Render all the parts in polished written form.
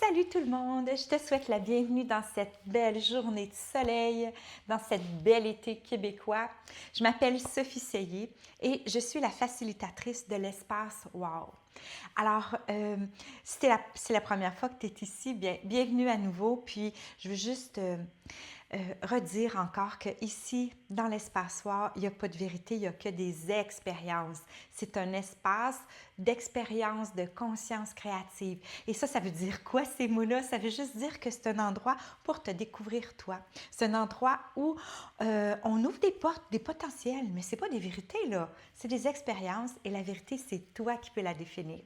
Salut tout le monde, je te souhaite la bienvenue dans cette belle journée de soleil, dans cette belle été québécois. Je m'appelle Sophie Seillé et je suis la facilitatrice de l'espace Wow. Alors, si c'est la première fois que tu es ici, bienvenue à nouveau. Puis, je veux juste redire encore qu'ici, dans l'espace Wow, il n'y a pas de vérité, il n'y a que des expériences. C'est un espace d'expérience, de conscience créative. Et ça veut dire quoi ces mots-là? Ça veut juste dire que c'est un endroit pour te découvrir toi. C'est un endroit où on ouvre des portes, des potentiels, mais ce n'est pas des vérités, là. C'est des expériences et la vérité, c'est toi qui peux la définir.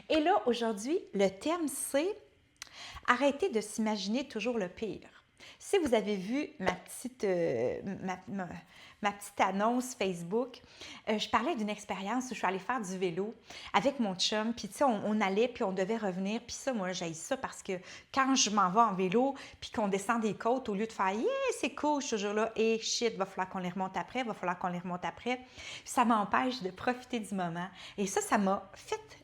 Et là, aujourd'hui, le terme, c'est arrêter de s'imaginer toujours le pire. Si vous avez vu ma petite annonce Facebook, je parlais d'une expérience où je suis allée faire du vélo avec mon chum, puis tu sais, on allait, puis on devait revenir, puis ça, moi, j'haïs ça parce que quand je m'en vais en vélo, puis qu'on descend des côtes, au lieu de faire « Yeah, c'est cool, je suis toujours là, et shit, va falloir qu'on les remonte après, va falloir qu'on les remonte après », ça m'empêche de profiter du moment. Et ça m'a fait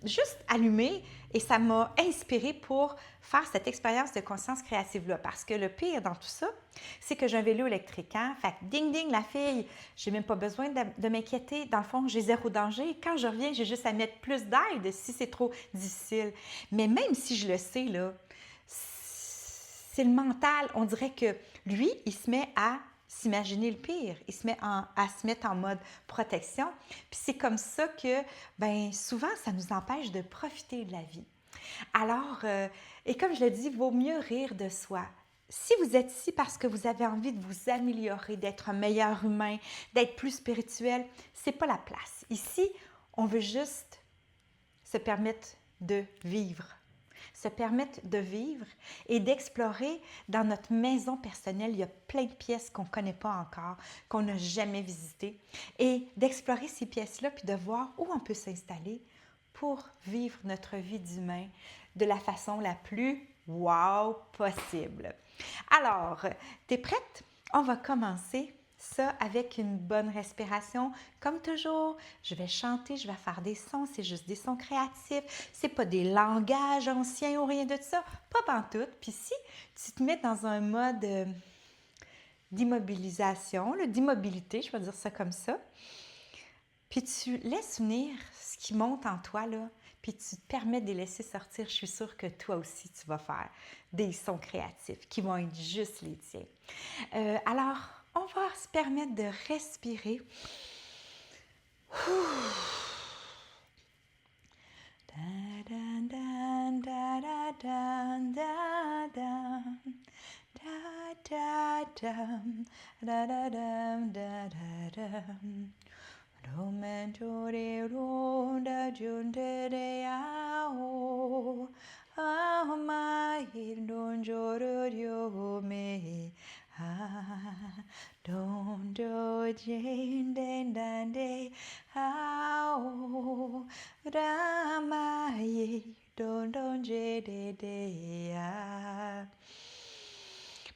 juste allumé et ça m'a inspiré pour faire cette expérience de conscience créative-là. Parce que le pire dans tout ça, c'est que j'ai un vélo électrique. Hein? Fait que ding ding, la fille, j'ai même pas besoin de m'inquiéter. Dans le fond, j'ai zéro danger. Quand je reviens, j'ai juste à mettre plus d'aide si c'est trop difficile. Mais même si je le sais, là, c'est le mental. On dirait que lui, il se met à s'imaginer le pire. Il se met à se mettre en mode protection. Puis c'est comme ça que, bien, souvent, ça nous empêche de profiter de la vie. Alors, et comme je le dis, il vaut mieux rire de soi. Si vous êtes ici parce que vous avez envie de vous améliorer, d'être un meilleur humain, d'être plus spirituel, c'est pas la place. Ici, on veut juste se permettre de vivre. Se permettre de vivre et d'explorer dans notre maison personnelle. Il y a plein de pièces qu'on ne connaît pas encore, qu'on n'a jamais visitées. Et d'explorer ces pièces-là, puis de voir où on peut s'installer pour vivre notre vie d'humain de la façon la plus wow possible. Alors, tu es prête? On va commencer ça avec une bonne respiration. Comme toujours, je vais chanter, je vais faire des sons, c'est juste des sons créatifs. C'est pas des langages anciens ou rien de ça, pas pantoute. Puis si tu te mets dans un mode d'immobilisation, d'immobilité, je vais dire ça comme ça, puis tu laisses venir ce qui monte en toi, là, puis tu te permets de les laisser sortir, je suis sûre que toi aussi, tu vas faire des sons créatifs qui vont être juste les tiens. Alors, on va se permettre de respirer.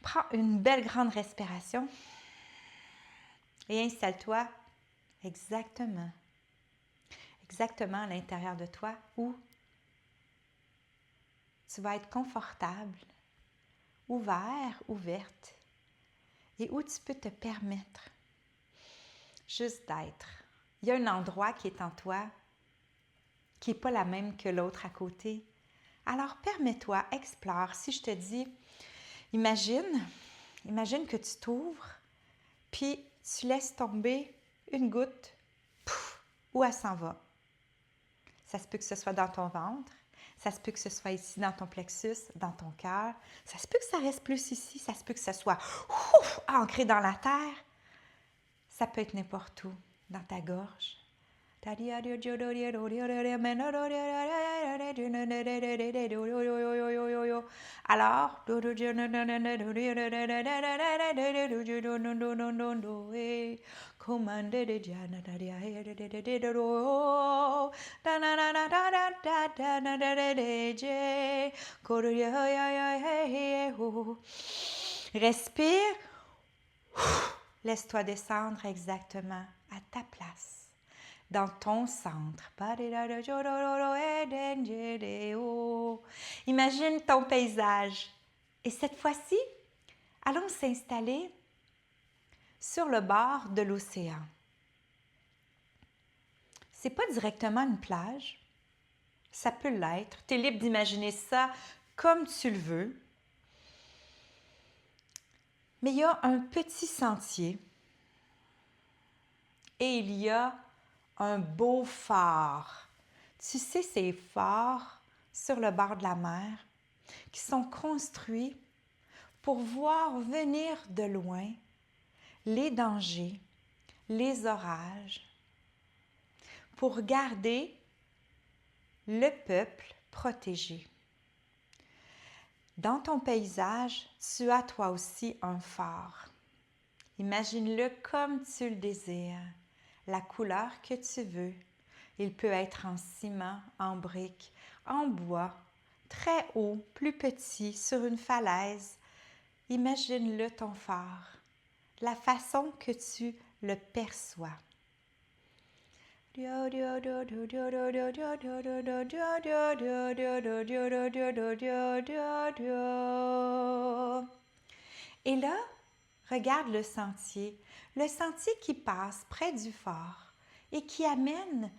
Prends une belle grande respiration et installe-toi exactement à l'intérieur de toi où tu vas être confortable, ouvert, ouverte et où tu peux te permettre juste d'être. Il y a un endroit qui est en toi qui n'est pas la même que l'autre à côté. Alors permets-toi, explore. Si je te dis, imagine que tu t'ouvres, puis tu laisses tomber une goutte, pouf, où elle s'en va. Ça se peut que ce soit dans ton ventre, ça se peut que ce soit ici dans ton plexus, dans ton cœur, ça se peut que ça reste plus ici, ça se peut que ce soit ancré dans la terre, ça peut être n'importe où, dans ta gorge. Alors, respire, laisse-toi descendre exactement à ta place. dans ton centre. Imagine ton paysage. Et cette fois-ci, allons s'installer sur le bord de l'océan. C'est pas directement une plage, ça peut l'être. Tu es libre d'imaginer ça comme tu le veux. Mais il y a un petit sentier et il y a un beau phare. Tu sais, ces phares sur le bord de la mer qui sont construits pour voir venir de loin les dangers, les orages, pour garder le peuple protégé. Dans ton paysage, tu as toi aussi un phare. Imagine-le comme tu le désires, la couleur que tu veux. Il peut être en ciment, en briques, en bois, très haut, plus petit, sur une falaise. Imagine-le ton phare, la façon que tu le perçois. Et là, regarde le sentier qui passe près du phare et qui amène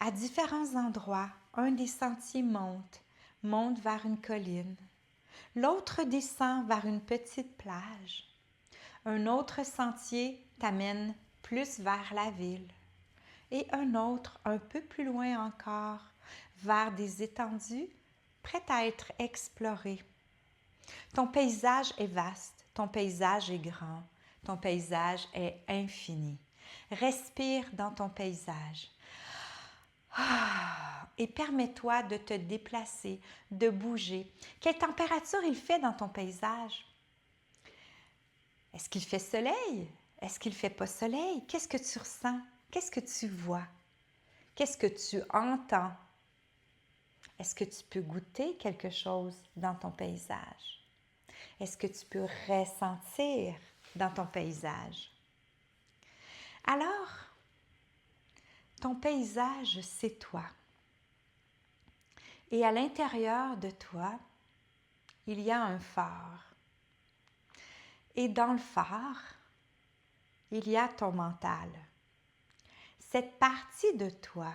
à différents endroits. Un des sentiers monte vers une colline. L'autre descend vers une petite plage. Un autre sentier t'amène plus vers la ville. Et un autre, un peu plus loin encore, vers des étendues prêtes à être explorées. Ton paysage est vaste, ton paysage est grand, ton paysage est infini. Respire dans ton paysage. Et permets-toi de te déplacer, de bouger. Quelle température il fait dans ton paysage? Est-ce qu'il fait soleil? Est-ce qu'il ne fait pas soleil? Qu'est-ce que tu ressens? Qu'est-ce que tu vois? Qu'est-ce que tu entends? Est-ce que tu peux goûter quelque chose dans ton paysage? Est-ce que tu peux ressentir dans ton paysage? Alors, ton paysage, c'est toi. Et à l'intérieur de toi, il y a un phare. Et dans le phare, il y a ton mental. Cette partie de toi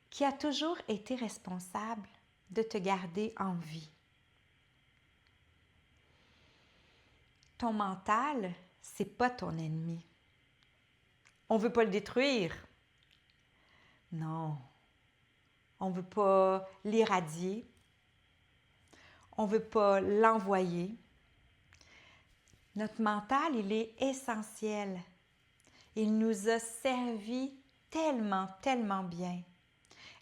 qui a toujours été responsable de te garder en vie. Ton mental, c'est pas ton ennemi. On veut pas le détruire. Non. On veut pas l'irradier. On veut pas l'envoyer. Notre mental, il est essentiel. Il nous a servi tellement, tellement bien.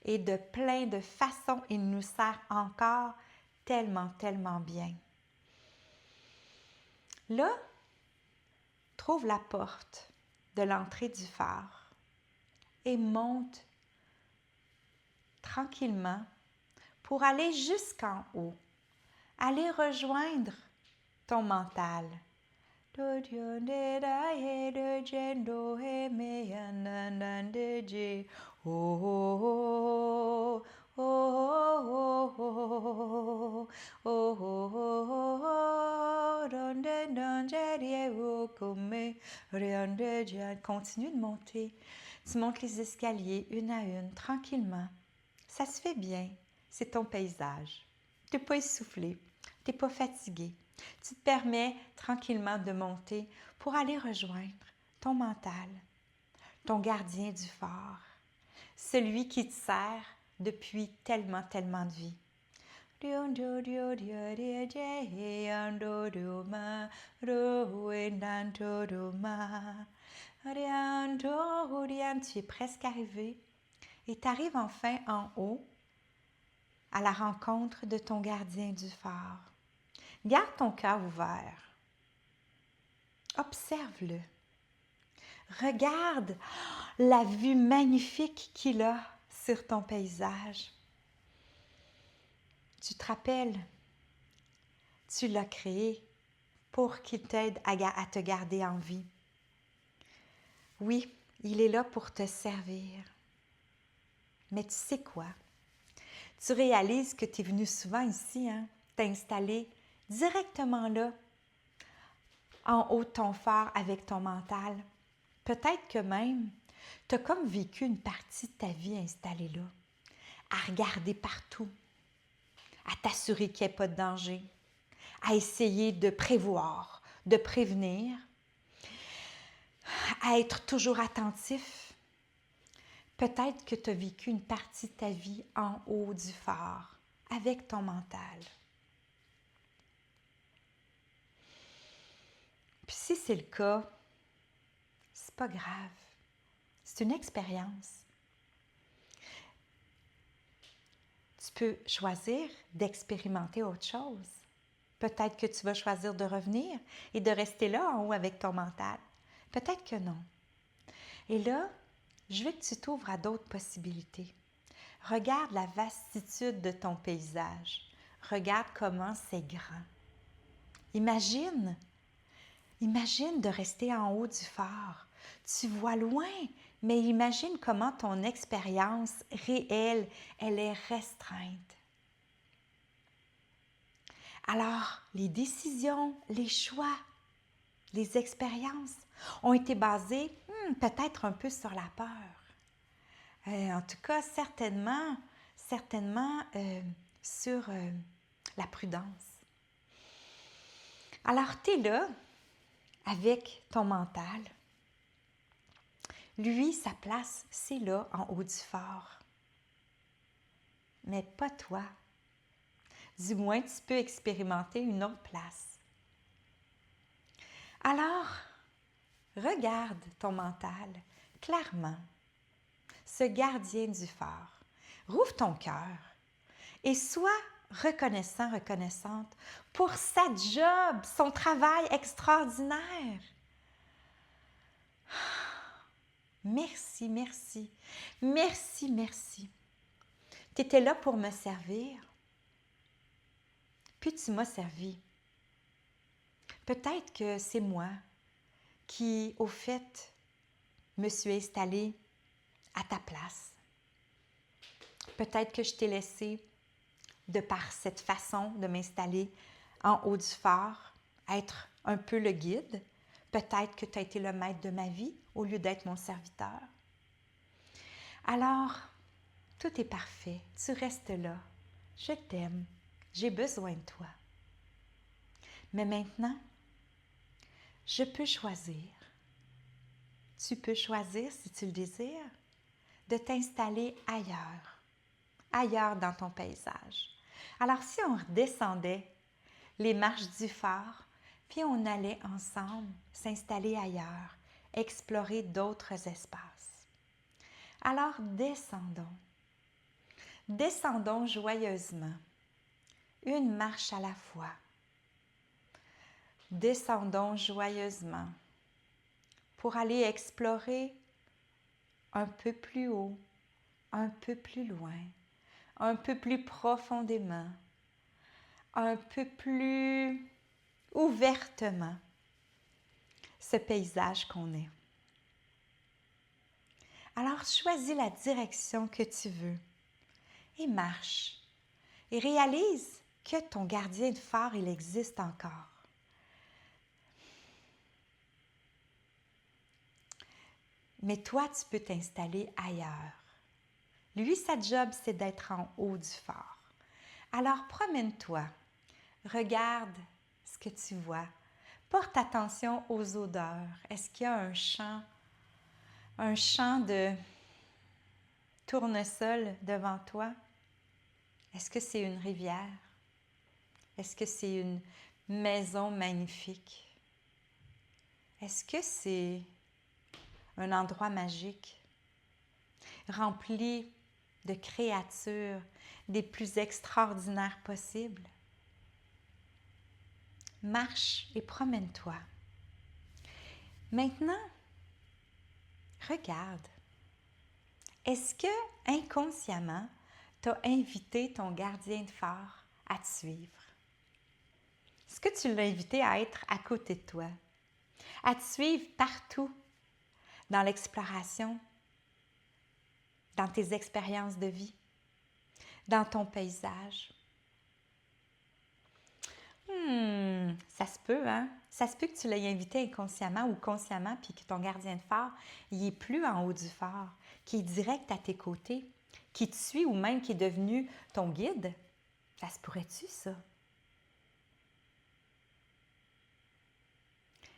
Et de plein de façons, il nous sert encore tellement, tellement bien. Là, trouve la porte de l'entrée du phare et monte tranquillement pour aller jusqu'en haut, aller rejoindre ton mental. Continue de monter. Tu montes les escaliers une à une, tranquillement. Ça se fait bien. C'est ton paysage. Tu n'es pas essoufflé. Tu n'es pas fatigué. Tu te permets tranquillement de monter pour aller rejoindre ton mental, ton gardien du phare, celui qui te sert depuis tellement, tellement de vie. Tu es presque arrivé et tu arrives enfin en haut à la rencontre de ton gardien du phare. Garde ton cœur ouvert. Observe-le. Regarde la vue magnifique qu'il a sur ton paysage. Tu te rappelles, tu l'as créé pour qu'il t'aide à te garder en vie. Oui, il est là pour te servir. Mais tu sais quoi? Tu réalises que tu es venu souvent ici, hein? T'installer directement là, en haut de ton phare avec ton mental. Peut-être que même, tu as comme vécu une partie de ta vie installée là, à regarder partout, à t'assurer qu'il n'y ait pas de danger, à essayer de prévoir, de prévenir, à être toujours attentif. Peut-être que tu as vécu une partie de ta vie en haut du phare, avec ton mental. Puis si c'est le cas, c'est pas grave. C'est une expérience. Tu peux choisir d'expérimenter autre chose. Peut-être que tu vas choisir de revenir et de rester là en haut avec ton mental. Peut-être que non. Et là, je veux que tu t'ouvres à d'autres possibilités. Regarde la vastitude de ton paysage. Regarde comment c'est grand. Imagine de rester en haut du phare. Tu vois loin, mais imagine comment ton expérience réelle, elle est restreinte. Alors, les décisions, les choix, les expériences ont été basées peut-être un peu sur la peur. En tout cas, certainement sur la prudence. Alors, tu es là avec ton mental. Lui, sa place, c'est là, en haut du phare. Mais pas toi. Du moins, tu peux expérimenter une autre place. Alors, regarde ton mental clairement, ce gardien du phare. Rouvre ton cœur et sois reconnaissante pour sa job, son travail extraordinaire. Merci, merci, merci, merci. Tu étais là pour me servir, puis tu m'as servi. Peut-être que c'est moi qui, au fait, me suis installée à ta place. Peut-être que je t'ai laissé, de par cette façon de m'installer en haut du phare, être un peu le guide. Peut-être que tu as été le maître de ma vie au lieu d'être mon serviteur. Alors, tout est parfait. Tu restes là. Je t'aime. J'ai besoin de toi. Mais maintenant, je peux choisir. Tu peux choisir, si tu le désires, de t'installer ailleurs dans ton paysage. Alors, si on redescendait les marches du phare, puis on allait ensemble s'installer ailleurs, explorer d'autres espaces. Alors, descendons joyeusement, une marche à la fois. Descendons joyeusement pour aller explorer un peu plus haut, un peu plus loin, un peu plus profondément, un peu plus ouvertement ce paysage qu'on est. Alors choisis la direction que tu veux et marche et réalise que ton gardien de phare, il existe encore. Mais toi, tu peux t'installer ailleurs. Lui, sa job, c'est d'être en haut du phare. Alors promène-toi, regarde ce que tu vois. Porte attention aux odeurs. Est-ce qu'il y a un champ de tournesol devant toi? Est-ce que c'est une rivière? Est-ce que c'est une maison magnifique? Est-ce que c'est un endroit magique, rempli de créatures des plus extraordinaires possibles? Marche et promène-toi. Maintenant, regarde. Est-ce que, inconsciemment, tu as invité ton gardien de phare à te suivre? Est-ce que tu l'as invité à être à côté de toi, à te suivre partout, dans l'exploration, dans tes expériences de vie, dans ton paysage. Ça se peut, hein? Ça se peut que tu l'aies invité inconsciemment ou consciemment, puis que ton gardien de phare, il est plus en haut du phare, qui est direct à tes côtés, qui te suit ou même qui est devenu ton guide. Ça se pourrait-tu, ça?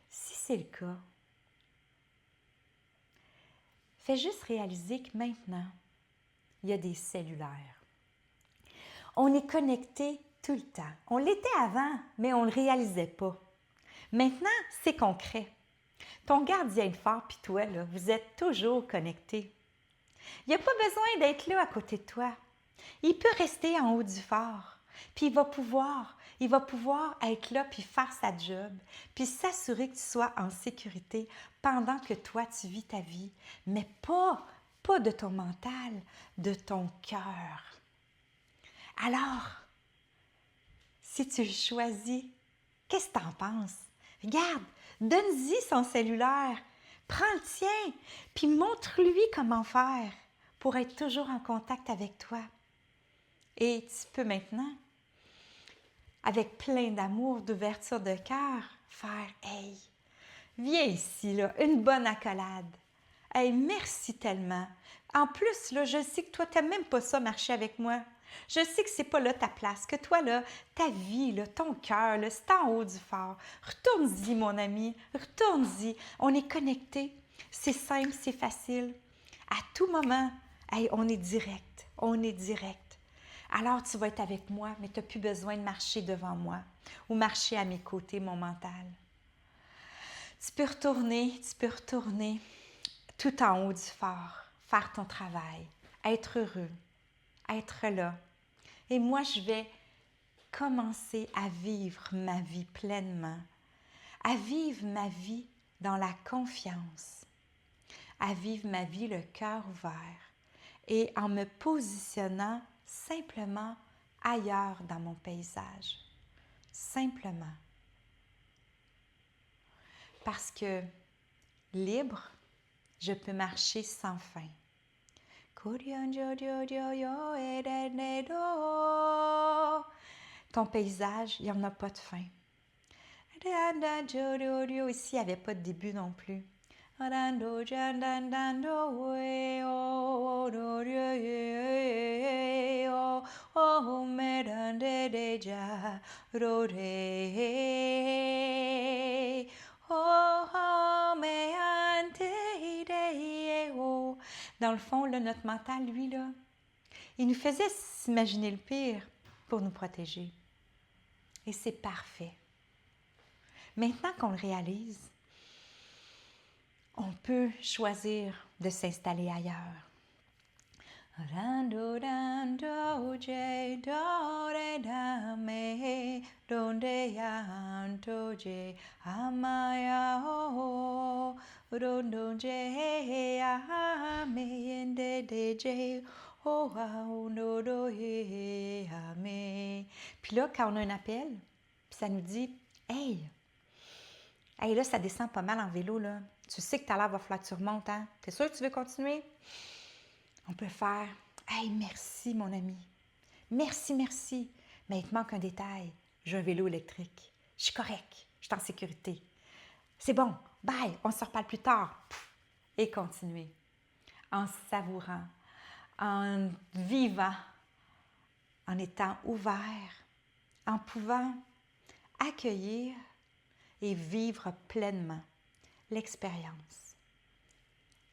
Si c'est le cas, fais juste réaliser que maintenant, il y a des cellulaires. On est connecté tout le temps. On l'était avant, mais on ne le réalisait pas. Maintenant, c'est concret. Ton gardien de phare puis toi, là, vous êtes toujours connectés. Il n'y a pas besoin d'être là à côté de toi. Il peut rester en haut du phare, puis il va pouvoir être là puis faire sa job, puis s'assurer que tu sois en sécurité pendant que toi, tu vis ta vie, mais pas de ton mental, de ton cœur. Alors, si tu le choisis, qu'est-ce que tu en penses? Regarde, donne-y son cellulaire, prends le tien, puis montre-lui comment faire pour être toujours en contact avec toi. Et tu peux maintenant, avec plein d'amour, d'ouverture de cœur, faire « Hey, viens ici, là, une bonne accolade. Hey, merci tellement. En plus, là, je sais que toi, tu n'aimes même pas ça, marcher avec moi. Je sais que c'est pas là ta place, que toi, là, ta vie, là, ton cœur, là, c'est en haut du phare. Retourne-y, mon ami, retourne-y. On est connectés. C'est simple, c'est facile. À tout moment, hey, on est direct, on est direct. Alors, tu vas être avec moi, mais tu n'as plus besoin de marcher devant moi ou marcher à mes côtés, mon mental. Tu peux retourner tout en haut du phare, faire ton travail, être heureux, être là. Et moi, je vais commencer à vivre ma vie pleinement, à vivre ma vie dans la confiance, à vivre ma vie le cœur ouvert et en me positionnant simplement ailleurs dans mon paysage. Simplement. Parce que libre, je peux marcher sans fin. Ton paysage, il n'y en a pas de fin. Ici, il n'y avait pas de début non plus. Dans le fond, là, notre mental, lui, là, il nous faisait s'imaginer le pire pour nous protéger. Et c'est parfait. Maintenant qu'on le réalise, on peut choisir de s'installer ailleurs. Puis là, quand on a un appel, puis ça nous dit « Hey, là, ça descend pas mal en vélo, là. Tu sais que tout à l'heure, il va falloir que tu remontes, hein? T'es sûr que tu veux continuer? » On peut faire « Hey, merci, mon ami. Merci, merci. Mais il te manque un détail. J'ai un vélo électrique. Je suis correct. Je suis en sécurité. C'est bon. Bye. On se reparle plus tard. » Et continuer. En savourant, en vivant, en étant ouvert, en pouvant accueillir et vivre pleinement l'expérience.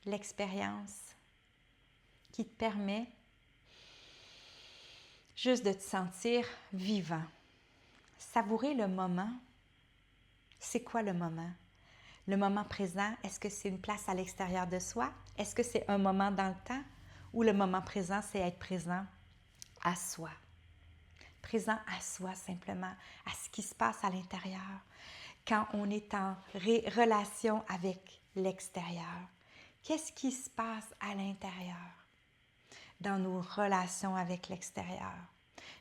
L'expérience qui te permet juste de te sentir vivant. Savourer le moment. C'est quoi le moment? Le moment présent, est-ce que c'est une place à l'extérieur de soi? Est-ce que c'est un moment dans le temps? Ou le moment présent, c'est être présent à soi? Présent à soi simplement, à ce qui se passe à l'intérieur. Quand on est en relation avec l'extérieur. Qu'est-ce qui se passe à l'intérieur dans nos relations avec l'extérieur?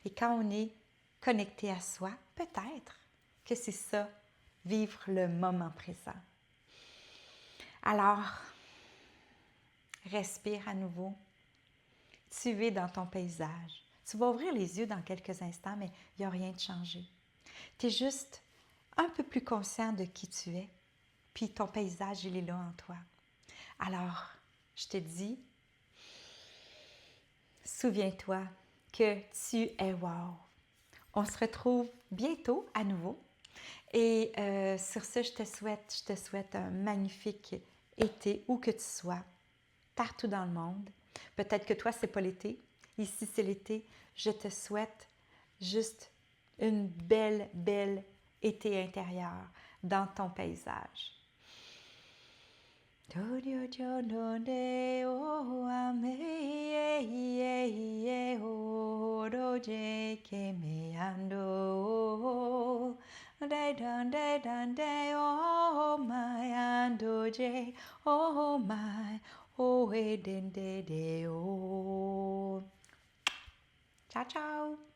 Et quand on est connecté à soi, peut-être que c'est ça, vivre le moment présent. Alors, Respire à nouveau. Tu es dans ton paysage. Tu vas ouvrir les yeux dans quelques instants, mais il n'y a rien de changé. Tu es juste un peu plus conscient de qui tu es, puis ton paysage, il est là en toi. Alors, je te dis, souviens-toi que tu es wow. On se retrouve bientôt à nouveau. Et sur ce, je te souhaite un magnifique été, où que tu sois, partout dans le monde. Peut-être que toi, c'est pas l'été. Ici, c'est l'été. Je te souhaite juste une belle, belle été intérieur dans ton paysage. Ciao, ciao!